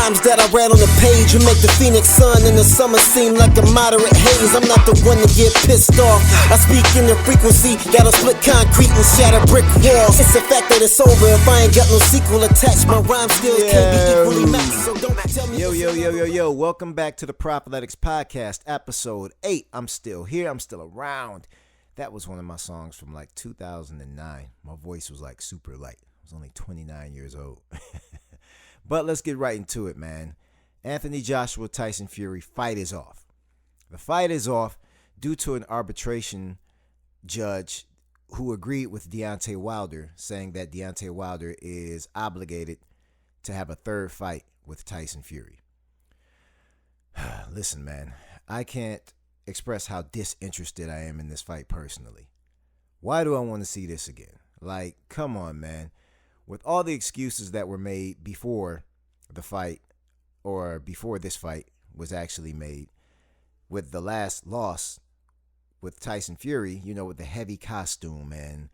rhymes that I read on the page will make the Phoenix sun in the summer seem like a moderate haze. I'm not the one to get pissed off. I speak in the frequency that'll split concrete and shatter brick walls. It's the fact that it's over if I ain't got no sequel attached. My rhyme skills can't be equally matched, so don't tell me. Yo, welcome back to the Prophletics podcast, episode 8. I'm still here, I'm still around. That was one of my songs from like 2009. My voice was like super light. I was only 29 years old. But let's get right into it, man. Anthony Joshua, Tyson Fury, fight is off. The fight is off due to an arbitration judge who agreed with Deontay Wilder, saying that Deontay Wilder is obligated to have a third fight with Tyson Fury. Listen, man, I can't express how disinterested I am in this fight personally. Why do I want to see this again? Like, come on, man. With all the excuses that were made before the fight, or before this fight was actually made, with the last loss with Tyson Fury, you know, with the heavy costume and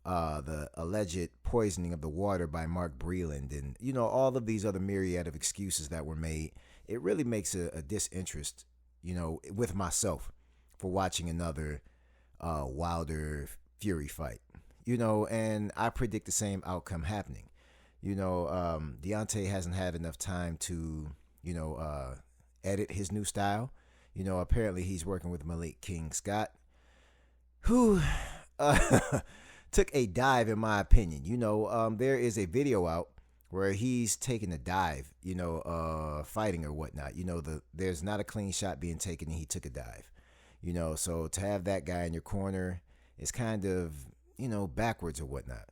the alleged poisoning of the water by Mark Breland, and, you know, all of these other myriad of excuses that were made, it really makes a disinterest, you know, with myself for watching another Wilder Fury fight. You know, and I predict the same outcome happening. You know, Deontay hasn't had enough time to, you know, edit his new style. You know, apparently he's working with Malik King Scott, who took a dive, in my opinion. You know, there is a video out where he's taking a dive, you know, fighting or whatnot. You know, there's not a clean shot being taken, and he took a dive. You know, so to have that guy in your corner is kind of, you know, backwards or whatnot.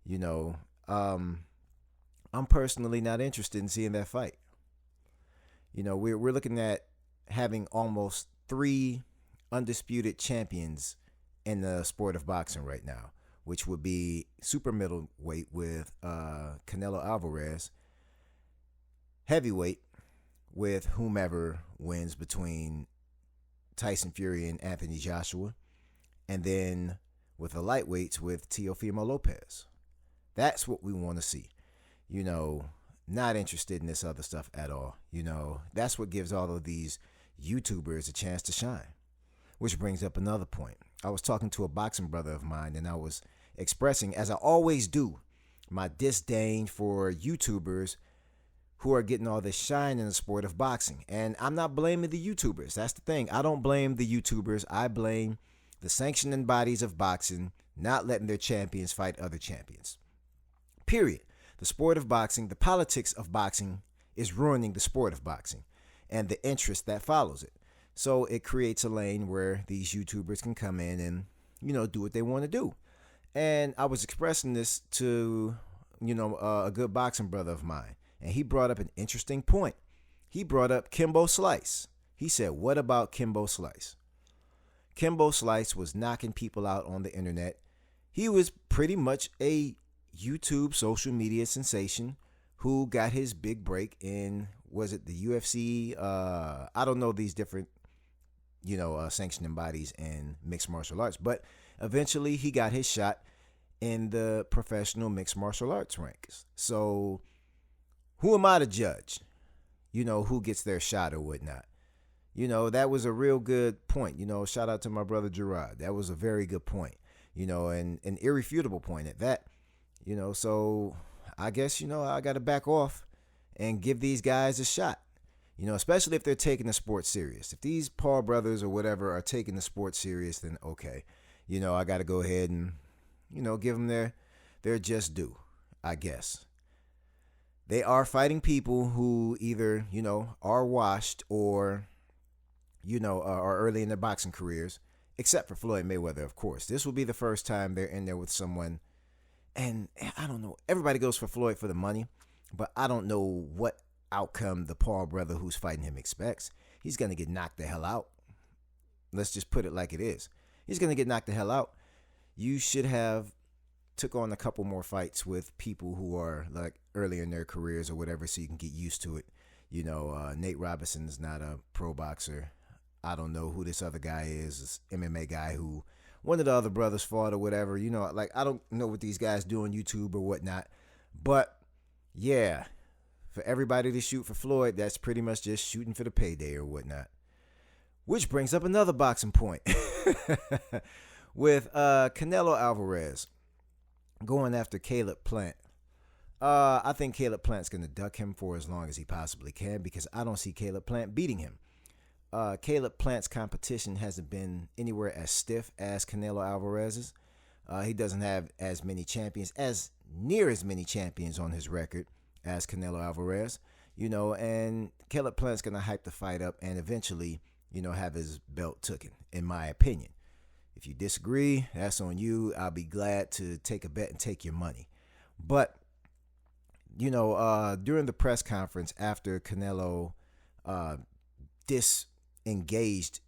You know, I'm personally not interested in seeing that fight. You know, we're looking at having almost 3 undisputed champions in the sport of boxing right now, which would be super middleweight with Canelo Alvarez, heavyweight with whomever wins between Tyson Fury and Anthony Joshua, and then with the lightweights with Teofimo Lopez. That's what we want to see. You know, not interested in this other stuff at all. You know, that's what gives all of these YouTubers a chance to shine. Which brings up another point. I was talking to a boxing brother of mine, and I was expressing, as I always do, my disdain for YouTubers who are getting all this shine in the sport of boxing. And I'm not blaming the YouTubers. That's the thing. I don't blame the YouTubers. I blame the sanctioning bodies of boxing not letting their champions fight other champions. Period. The sport of boxing, the politics of boxing is ruining the sport of boxing and the interest that follows it. So it creates a lane where these YouTubers can come in and, you know, do what they want to do. And I was expressing this to, you know, a good boxing brother of mine, and he brought up an interesting point. He brought up Kimbo Slice. He said, what about Kimbo Slice? Kimbo Slice was knocking people out on the internet. He was pretty much a YouTube social media sensation who got his big break in, was it the UFC? I don't know these different, you know, sanctioning bodies in mixed martial arts, but eventually he got his shot in the professional mixed martial arts ranks. So who am I to judge, you know, who gets their shot or whatnot? You know, that was a real good point. You know, shout out to my brother Gerard. That was a very good point, you know, and an irrefutable point at that. You know, so I guess, you know, I got to back off and give these guys a shot, you know, especially if they're taking the sport serious. If these Paul brothers or whatever are taking the sport serious, then okay, you know, I got to go ahead and, you know, give them their just due, I guess. They are fighting people who either, you know, are washed or, you know, are early in their boxing careers, except for Floyd Mayweather, of course. This will be the first time they're in there with someone. And I don't know, everybody goes for Floyd for the money, but I don't know what outcome the Paul brother who's fighting him expects. He's going to get knocked the hell out. Let's just put it like it is. He's going to get knocked the hell out. You should have took on a couple more fights with people who are like earlier in their careers or whatever, so you can get used to it. You know, Nate Robinson's not a pro boxer. I don't know who this other guy is. This MMA guy who one of the other brothers fought or whatever. You know, like, I don't know what these guys do on YouTube or whatnot. But, yeah, For everybody to shoot for Floyd, that's pretty much just shooting for the payday or whatnot. Which brings up another boxing point. With Canelo Alvarez going after Caleb Plant. I think Caleb Plant's going to duck him for as long as he possibly can because I don't see Caleb Plant beating him. Caleb Plant's competition hasn't been anywhere as stiff as Canelo Alvarez's. He doesn't have as many champions, as near as many champions on his record as Canelo Alvarez, and Caleb Plant's going to hype the fight up and eventually, have his belt taken, in my opinion. If you disagree, that's on you. I'll be glad to take a bet and take your money. But, during the press conference after Canelo disengaged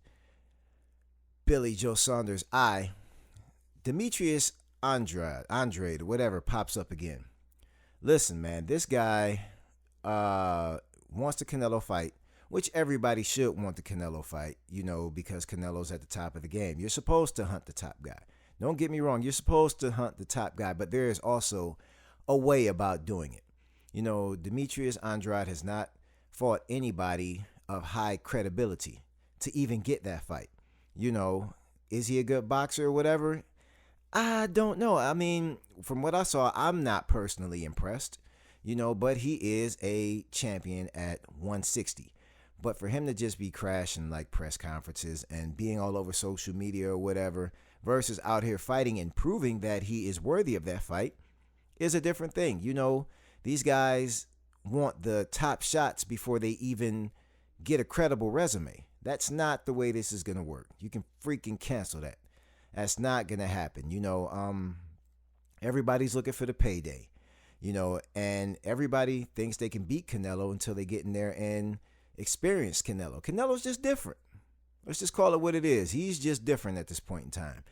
Billy Joe Saunders' eye, Demetrius Andrade, whatever, pops up again. Listen, man, this guy wants the Canelo fight, which everybody should want the Canelo fight, because Canelo's at the top of the game. You're supposed to hunt the top guy. Don't get me wrong. You're supposed to hunt the top guy, but there is also a way about doing it. Demetrius Andrade has not fought anybody of high credibility to even get that fight. Is he a good boxer or whatever? I don't know. I mean, from what I saw, I'm not personally impressed, but he is a champion at 160. But for him to just be crashing like press conferences and being all over social media or whatever versus out here fighting and proving that he is worthy of that fight is a different thing. These guys want the top shots before they even get a credible resume. That's not the way this is going to work. You can freaking cancel that. That's not going to happen. Everybody's looking for the payday, and everybody thinks they can beat Canelo until they get in there and experience Canelo. Canelo's just different. Let's just call it what it is. He's just different at this point in time.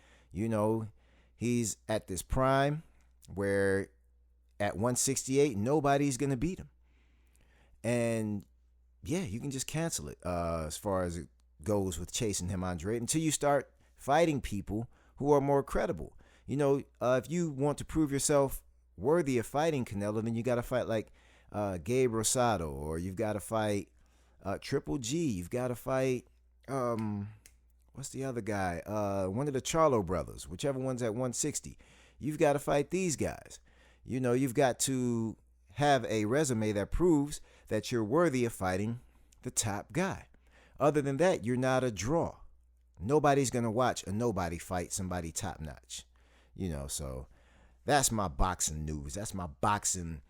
He's at this prime where at 168, nobody's going to beat him. And yeah, you can just cancel it as far as it goes with chasing him, Andre, until you start fighting people who are more credible. If you want to prove yourself worthy of fighting Canelo, then you got to fight like Gabe Rosado, or you've got to fight Triple G. You've got to fight, what's the other guy? One of the Charlo brothers, whichever one's at 160. You've got to fight these guys. You've got to have a resume that proves that you're worthy of fighting the top guy. Other than that, you're not a draw. Nobody's going to watch a nobody fight somebody top notch. So that's my boxing news. That's my boxing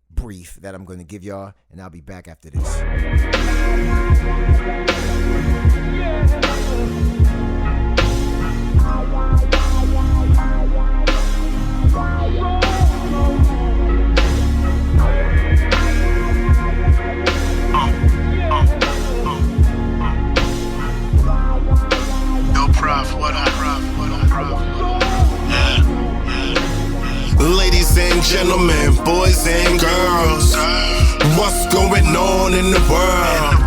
brief that I'm going to give y'all, and I'll be back after this. Ladies and gentlemen, boys and girls, what's going on in the world?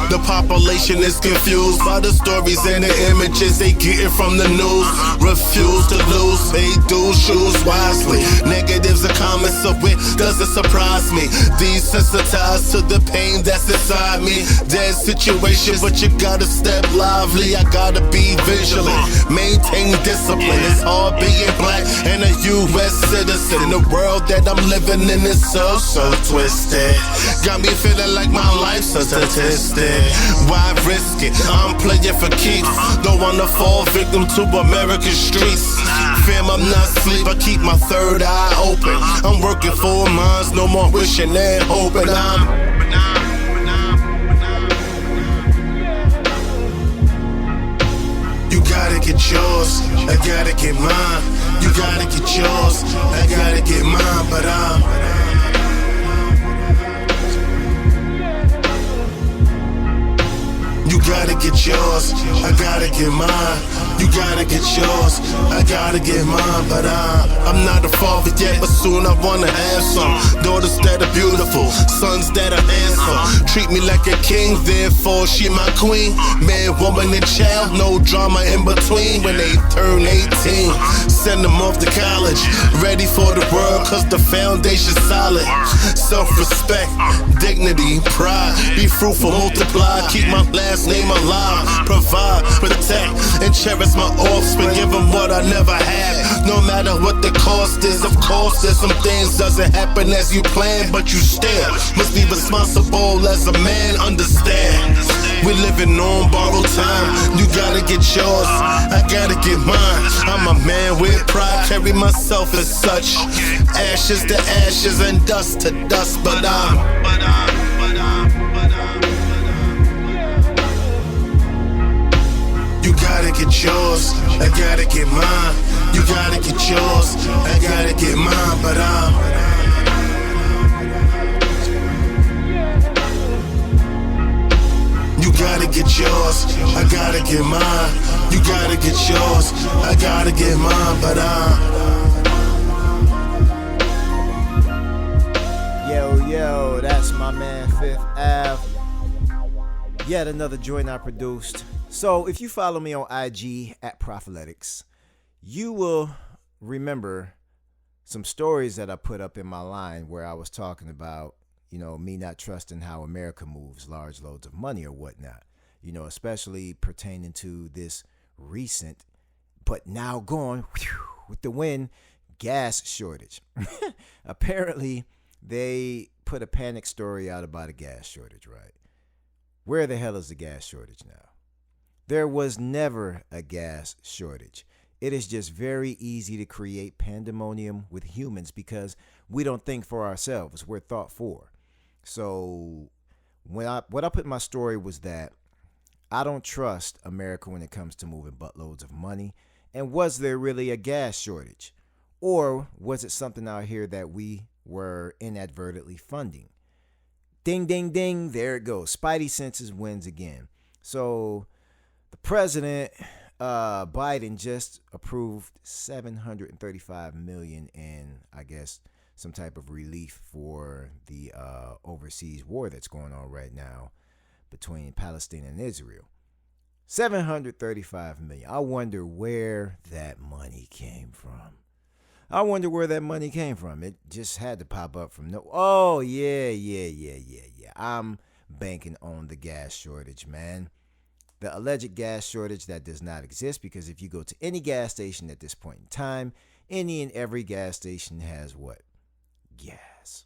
The population is confused by the stories and the images they getting from the news. Refuse to lose, they do choose wisely. Negatives and comments of it doesn't surprise me. Desensitized to the pain that's inside me. Dead situation, but you gotta step lively. I gotta be vigilant, maintain discipline. It's hard being black and a U.S. citizen. The world that I'm living in is so twisted. Got me feeling like my life's a statistic. Why risk it? I'm playing for keeps. Don't wanna fall victim to America's streets. Fam, I'm not asleep, I keep my third eye open. I'm working for mines, no more wishing and hoping. You gotta get yours, I gotta get mine. You gotta get yours, I gotta get mine. But you gotta get yours, I gotta get mine. You gotta get yours, I gotta get mine. But I'm not a father yet, but soon I wanna have some. Daughters that are beautiful, sons that are handsome. Treat me like a king, therefore she my queen. Man, woman, and child, no drama in between. When they turn 18, send them off to college, ready for the world, cause the foundation's solid. Self-respect, dignity, pride, be fruitful, multiply, keep my last name alive, provide, protect, and cherish my offspring, give them what I never had, no matter what the cost is. Of course, there's some things doesn't happen as you plan, but you still must be responsible as a man, understand. We're living on borrowed time, you gotta get yours, I gotta get mine. I'm a man with pride, carry myself as such. Ashes to ashes and dust to dust, but you gotta get yours, I gotta get mine. You gotta get yours, I gotta get mine, but you gotta get yours, I gotta get mine. You gotta get yours, I gotta get mine, but Yo, that's my man Fifth Ave. Yet another joint I produced. So if you follow me on IG at Prophletics, you will remember some stories that I put up in my line where I was talking about, me not trusting how America moves large loads of money or whatnot, especially pertaining to this recent, but now gone with the wind, gas shortage. Apparently, they put a panic story out about a gas shortage, right? Where the hell is the gas shortage now? There was never a gas shortage. It is just very easy to create pandemonium with humans because we don't think for ourselves. We're thought for. So what I put in my story was that I don't trust America when it comes to moving buttloads of money. And was there really a gas shortage? Or was it something out here that we were inadvertently funding? Ding, ding, ding. There it goes. Spidey senses wins again. So the president, Biden, just approved $735 million in, I guess, some type of relief for the overseas war that's going on right now between Palestine and Israel. $735 million. I wonder where that money came from. It just had to pop up from no. Oh, yeah. I'm banking on the gas shortage, man. The alleged gas shortage that does not exist, because if you go to any gas station at this point in time, any and every gas station has what? Gas.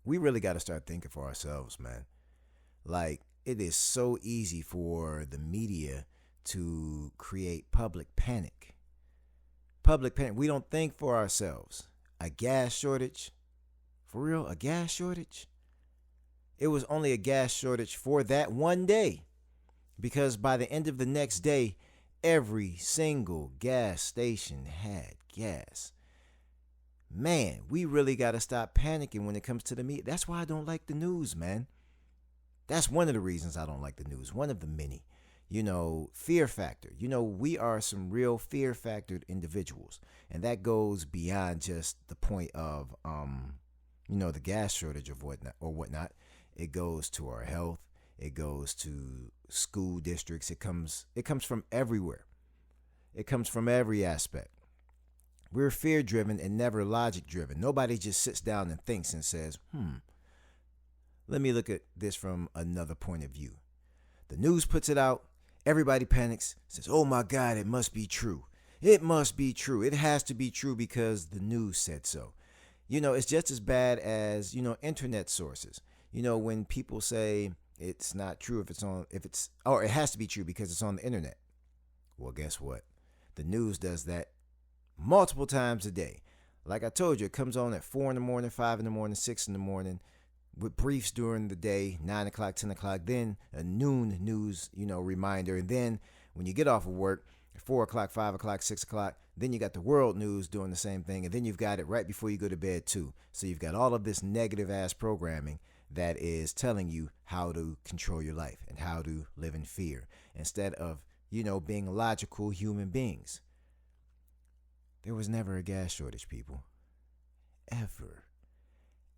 We really got to start thinking for ourselves, man. Like, it is so easy for the media to create public panic. We don't think for ourselves. A gas shortage? For real? A gas shortage? It was only a gas shortage for that one day. Because by the end of the next day, every single gas station had gas. Man, we really got to stop panicking when it comes to the media. That's why I don't like the news, man. That's one of the reasons I don't like the news. One of the many. Fear factor. We are some real fear factored individuals. And that goes beyond just the point of, the gas shortage of whatnot. It goes to our health. It goes to school districts. It comes from everywhere. It comes from every aspect. We're fear driven and never logic driven. Nobody just sits down and thinks and says, let me look at this from another point of view. The news puts it out. Everybody panics, says, oh my God, it must be true. It must be true. It has to be true because the news said so. It's just as bad as, internet sources. When people say it's not true or it has to be true because it's on the internet. Well, guess what? The news does that multiple times a day. Like I told you, it comes on at 4 in the morning, 5 in the morning, 6 in the morning, with briefs during the day, 9 o'clock, 10 o'clock, then a noon news, reminder. And then when you get off of work, 4 o'clock, 5 o'clock, 6 o'clock, then you got the world news doing the same thing. And then you've got it right before you go to bed too. So you've got all of this negative ass programming that is telling you how to control your life and how to live in fear instead of, being logical human beings. There was never a gas shortage, people. Ever.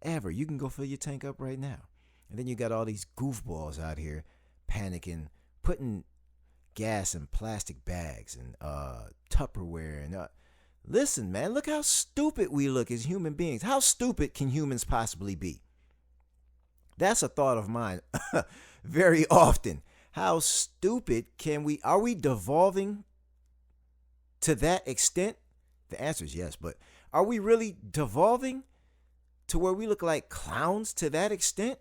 Ever. You can go fill your tank up right now. And then you got all these goofballs out here panicking, putting gas in plastic bags and Tupperware. And listen, man, look how stupid we look as human beings. How stupid can humans possibly be? That's a thought of mine very often. How stupid are we devolving to that extent? The answer is yes, but are we really devolving to where we look like clowns to that extent?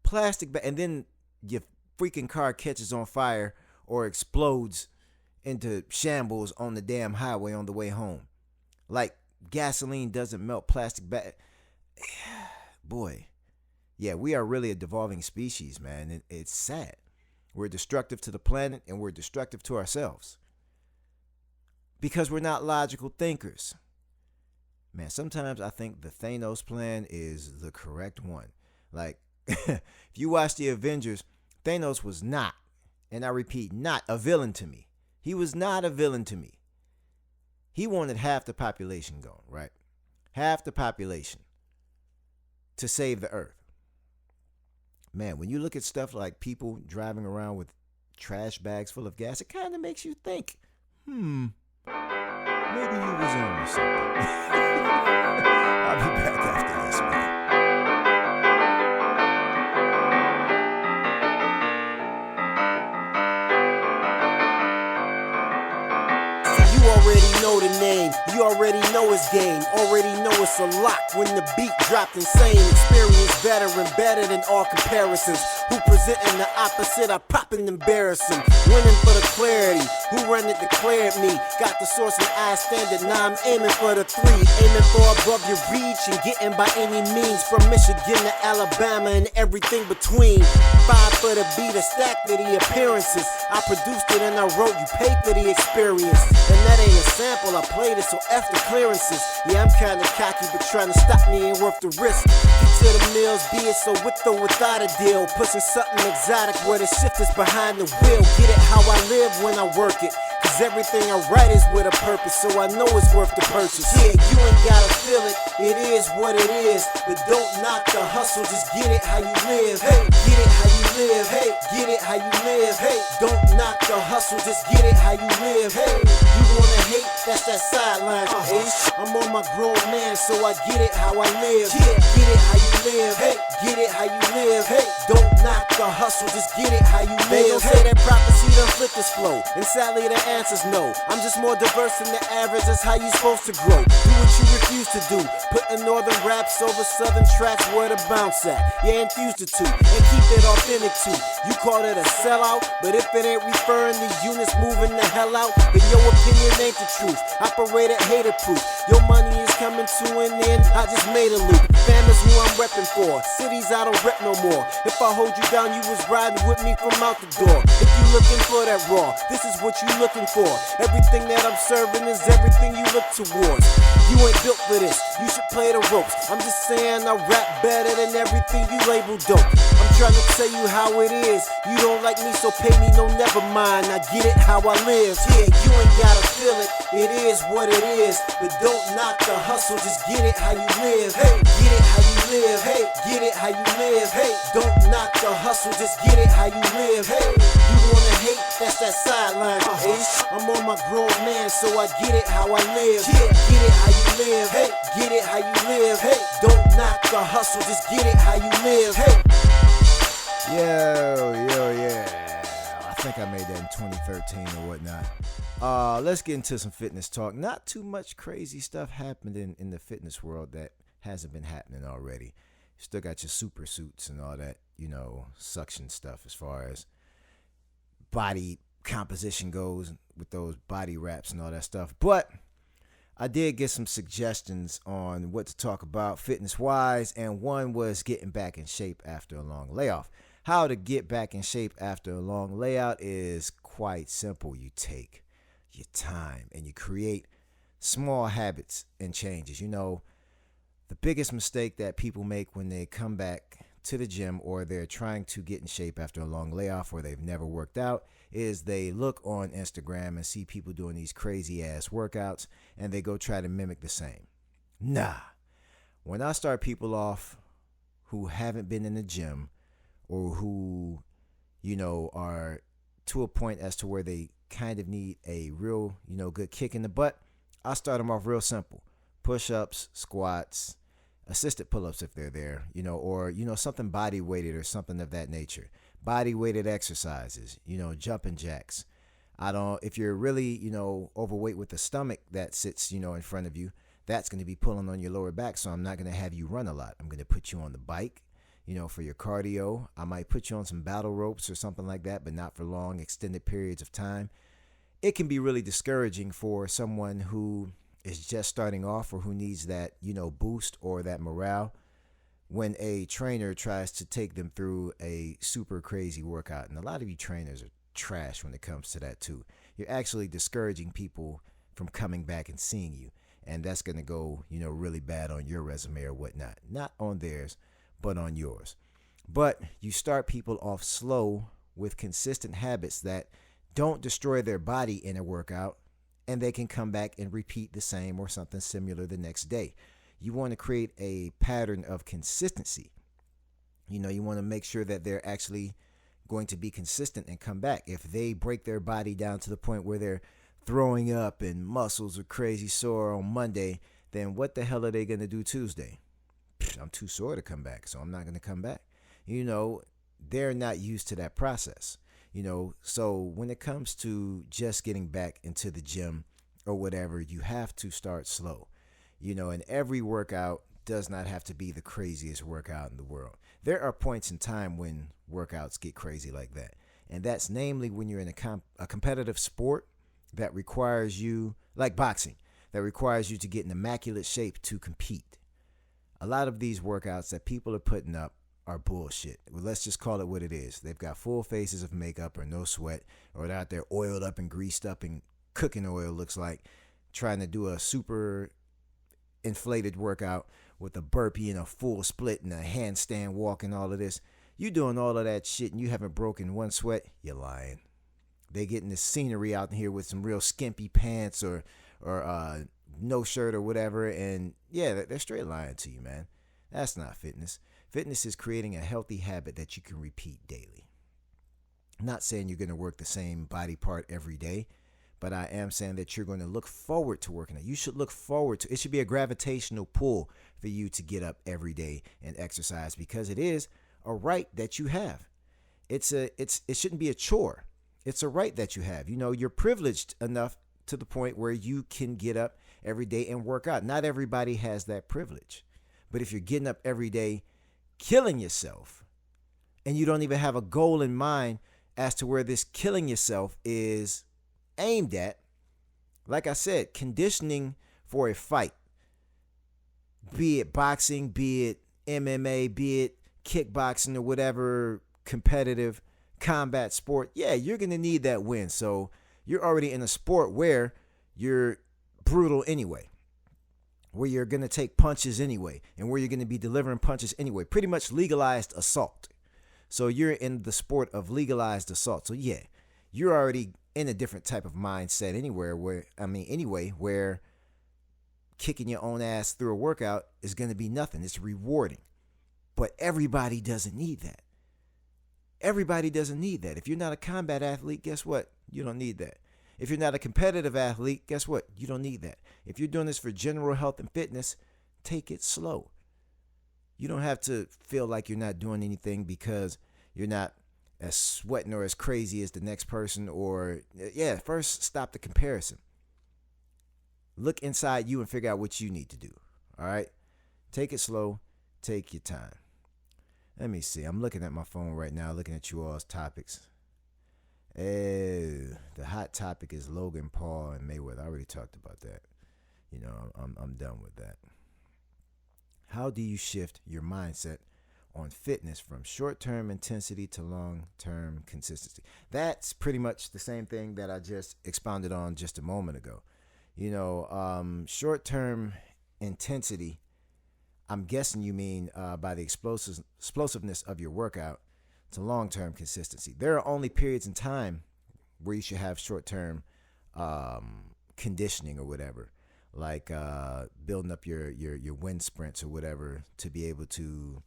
Plastic bag, and then your freaking car catches on fire or explodes into shambles on the damn highway on the way home. Like gasoline doesn't melt plastic bag. Boy, yeah, we are really a devolving species, man. It's sad. We're destructive to the planet and we're destructive to ourselves. Because we're not logical thinkers. Man, sometimes I think the Thanos plan is the correct one. Like, if you watch the Avengers, Thanos was not, and I repeat, not a villain to me. He was not a villain to me. He wanted half the population gone, right? Half the population to save the earth. Man, when you look at stuff like people driving around with trash bags full of gas, it kind of makes you think, maybe he was on to something. I'll be back after this, man. You already know the name, you already know his game, already know it's a lock when the beat dropped insane. Experience veteran, better than all comparisons. Who presenting the opposite, I pop and embarrass him. Winning for the clarity, who run it declared me. Got the source and I standard, now I'm aiming for the three. Aiming for above your reach and getting by any means. From Michigan to Alabama and everything between. 5 for the beat, a stack for the appearances. I produced it and I wrote, you paid for the experience. And that ain't a sample, I played it, so F the clearances. Yeah, I'm kinda cocky, but trying to stop me ain't worth the risk. Get to the mills, be it so with or without a deal. Pushing something exotic where the shift is behind the wheel. Get it how I live when I work it. Cause everything I write is with a purpose, so I know it's worth the purchase. Yeah, you ain't gotta feel it, it is what it is. But don't knock the hustle, just get it how you live. Hey, get it how you live. Hey, get it how you live. Hey, don't knock the hustle, just get it how you live. Hey, you wanna hate, that's that sideline. Hey, I'm on my grown man, so I get it how I live. Yeah, get it how you live. Hey, get it how you live. Hey, don't knock the hustle, just get it how you live. They gon' say that prophecy done flip this flow, and sadly the answer's no. I'm just more diverse than the average, that's how you supposed to grow. Do what you refuse to do, putting northern raps over southern tracks where to bounce at. Yeah, infuse the two, and keep it authentic too. You call it a sellout, but if it ain't referring to units moving the hell out, then your opinion ain't the truth. Operate at hater proof. Your money is coming to an end, I just made a loop. Fam is who I'm repping for, cities I don't rep no more. If I hold you down, you was riding with me from out the door. If you looking for that raw, this is what you looking for. Everything that I'm serving is everything you look towards. You ain't built for this, you should play the ropes. I'm just saying I rap better than everything you label dope. I'm trying to tell you how it is. You don't like me, so pay me no never mind. I get it how I live. Yeah, you ain't gotta feel it, it is what it is. But don't knock the hustle, just get it how you live. Hey, get it how you live. Hey, get it how you live. Hey, don't knock the hustle, just get it how you live. Hey, you wanna hate, that's that sideline. Hey, I'm on my grown man, so I get it how I live. Yeah, get it how you live. Hey, get it how you live. Hey, don't knock the hustle, just get it how you live. Hey. Yeah. I think I made that in 2013 or whatnot. Let's get into some fitness talk. Not too much crazy stuff happened in the fitness world that hasn't been happening already. You still got your super suits and all that, suction stuff as far as body composition goes with those body wraps and all that stuff. But I did get some suggestions on what to talk about fitness-wise, and one was getting back in shape after a long layoff. How to get back in shape after a long layout is quite simple. You take your time and you create small habits and changes. The biggest mistake that people make when they come back to the gym, or they're trying to get in shape after a long layoff, or they've never worked out, is they look on Instagram and see people doing these crazy ass workouts and they go try to mimic the same. Nah. When I start people off who haven't been in the gym, or who, are to a point as to where they kind of need a real, good kick in the butt, I start them off real simple. Push-ups, squats, assisted pull-ups if they're there, or, something body weighted or something of that nature. Body weighted exercises, jumping jacks. If you're really, overweight with the stomach that sits, in front of you, that's going to be pulling on your lower back. So I'm not going to have you run a lot. I'm going to put you on the bike, for your cardio. I might put you on some battle ropes or something like that, but not for long, extended periods of time. It can be really discouraging for someone who is just starting off, or who needs that, boost or that morale, when a trainer tries to take them through a super crazy workout. And a lot of you trainers are trash when it comes to that too. You're actually discouraging people from coming back and seeing you. And that's going to go, really bad on your resume or whatnot. Not on theirs, but on yours. But you start people off slow with consistent habits that don't destroy their body in a workout, and they can come back and repeat the same or something similar the next day. You want to create a pattern of consistency. You want to make sure that they're actually going to be consistent and come back. If they break their body down to the point where they're throwing up and muscles are crazy sore on Monday, then what the hell are they going to do Tuesday? I'm too sore to come back, so I'm not going to come back. They're not used to that process. So when it comes to just getting back into the gym or whatever, you have to start slow. And every workout does not have to be the craziest workout in the world. There are points in time when workouts get crazy like that. And that's namely when you're in a competitive sport that requires you, like boxing, that requires you to get in immaculate shape to compete. A lot of these workouts that people are putting up are bullshit. Well, let's just call it what it is. They've got full faces of makeup or no sweat, or they're out there oiled up and greased up and cooking oil, looks like, trying to do a super inflated workout with a burpee and a full split and a handstand walk and all of this. You doing all of that shit and you haven't broken one sweat, you're lying. They getting the scenery out here with some real skimpy pants or no shirt or whatever, and yeah, they're straight lying to you, man. That's not fitness. Fitness is creating a healthy habit that you can repeat daily. I'm not saying you're going to work the same body part every day, but I am saying that you're going to look forward to working it. You should look forward to it. It should be a gravitational pull for you to get up every day and exercise, because it is a right that you have. It shouldn't be a chore. It's a right that you have. You're privileged enough to the point where you can get up every day and work out. Not everybody has that privilege. But if you're getting up every day, killing yourself, and you don't even have a goal in mind as to where this killing yourself is aimed at, like I said, conditioning for a fight, be it boxing, be it MMA, be it kickboxing or whatever competitive combat sport, yeah, you're going to need that win. So you're already in a sport where you're brutal anyway, where you're going to take punches anyway, and where you're going to be delivering punches anyway. Pretty much legalized assault. So you're in the sport of legalized assault. So yeah, you're already in a different type of mindset where kicking your own ass through a workout is going to be nothing. It's rewarding. But everybody doesn't need that. Everybody doesn't need that. If you're not a combat athlete, guess what? You don't need that. If you're not a competitive athlete, guess what? You don't need that. If you're doing this for general health and fitness, take it slow. You don't have to feel like you're not doing anything because you're not as sweating or as crazy as the next person, first stop the comparison. Look inside you and figure out what you need to do. All right? Take it slow. Take your time. Let me see. I'm looking at my phone right now, looking at you all's topics. The hot topic is Logan Paul and Mayweather. I already talked about that. I'm done with that. How do you shift your mindset on fitness from short-term intensity to long-term consistency? That's pretty much the same thing that I just expounded on just a moment ago. Short-term intensity, I'm guessing you mean by the explosiveness of your workout to long-term consistency. There are only periods in time where you should have short-term conditioning or whatever, like building up your wind sprints or whatever to be able to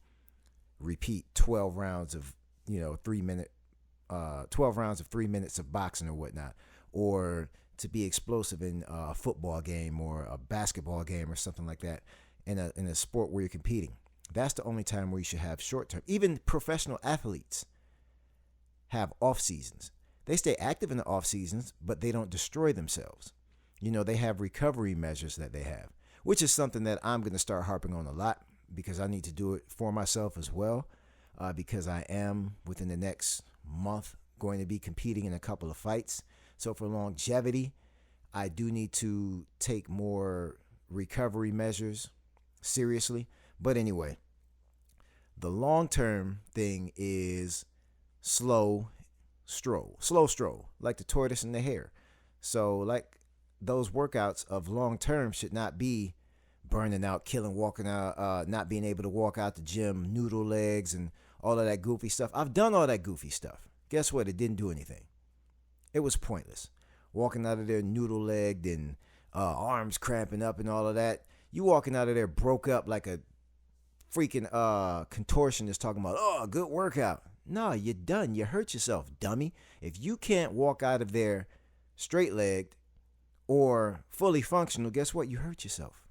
repeat 12 rounds of 12 rounds of 3 minutes of boxing or whatnot, or to be explosive in a football game or a basketball game or something like that in a sport where you're competing. That's the only time where you should have short term. Even professional athletes have off seasons. They stay active in the off seasons, but they don't destroy themselves. They have recovery measures that they have, which is something that I'm going to start harping on a lot because I need to do it for myself as well, because I am within the next month going to be competing in a couple of fights. So for longevity, I do need to take more recovery measures seriously. But anyway, the long-term thing is slow stroll, like the tortoise and the hare. So like those workouts of long-term should not be burning out, killing, walking out, not being able to walk out the gym, noodle legs and all of that goofy stuff. I've done all that goofy stuff. Guess what? It didn't do anything. It was pointless. Walking out of there noodle-legged and arms cramping up and all of that. You walking out of there broke up like a freaking contortionist talking about, oh, good workout. No, you're done. You hurt yourself, dummy. If you can't walk out of there straight-legged or fully functional, guess what? You hurt yourself.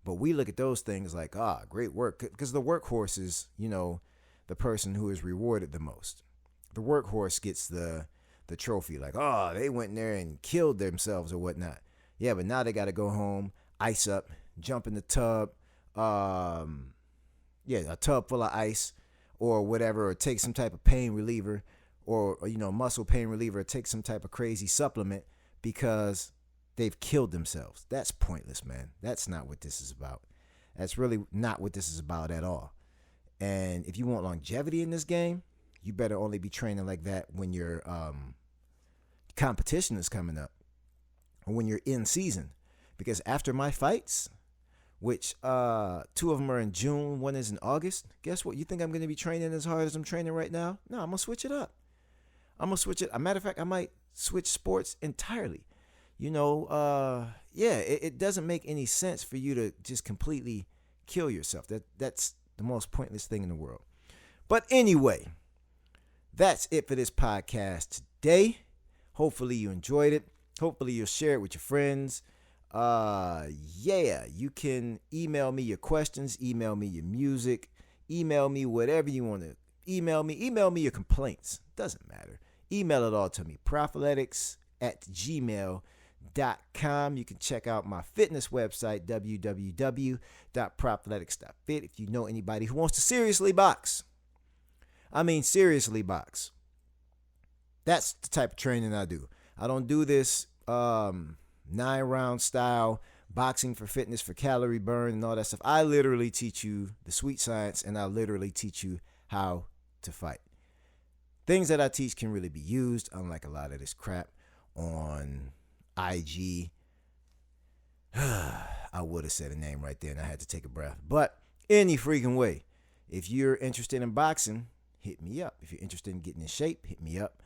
But we look at those things like, great work. Because the workhorse is, the person who is rewarded the most. The workhorse gets the trophy. Like, they went in there and killed themselves or whatnot. Yeah, but now they got to go home, ice up, jump in the tub. A tub full of ice or whatever, or take some type of pain reliever or muscle pain reliever, or take some type of crazy supplement because they've killed themselves. That's pointless, man. That's not what this is about. That's really not what this is about at all. And if you want longevity in this game, you better only be training like that when your competition is coming up or when you're in season. Because after my fights, which 2 of them are in June, 1 is in August, guess what? You think I'm going to be training as hard as I'm training right now? No, I'm going to switch it up. I'm going to switch it. As a matter of fact, I might switch sports entirely. It doesn't make any sense for you to just completely kill yourself. That's the most pointless thing in the world. But anyway, that's it for this podcast today. Hopefully you enjoyed it. Hopefully you'll share it with your friends. You can email me your questions, email me your music, email me whatever you want to email me your complaints. Doesn't matter. Email it all to me, prophletics@gmail.com. You can check out my fitness website, www.prophletics.fit, if you know anybody who wants to seriously box. I mean, seriously box. That's the type of training I do. I don't do this 9-round style boxing for fitness, for calorie burn and all that stuff. I literally teach you the sweet science, and I literally teach you how to fight. Things that I teach can really be used, unlike a lot of this crap on IG. I would have said a name right there and I had to take a breath. But any freaking way, if you're interested in boxing, hit me up. If you're interested in getting in shape, hit me up.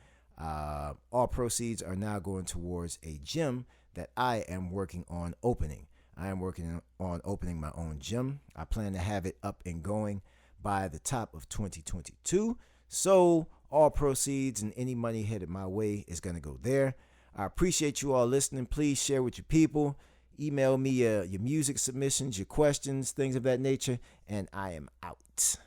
All proceeds are now going towards a gym that I am working on opening. I am working on opening my own gym. I plan to have it up and going by the top of 2022. So all proceeds and any money headed my way is going to go there. I appreciate you all listening. Please share with your people. Email me your music submissions, your questions, things of that nature. And I am out.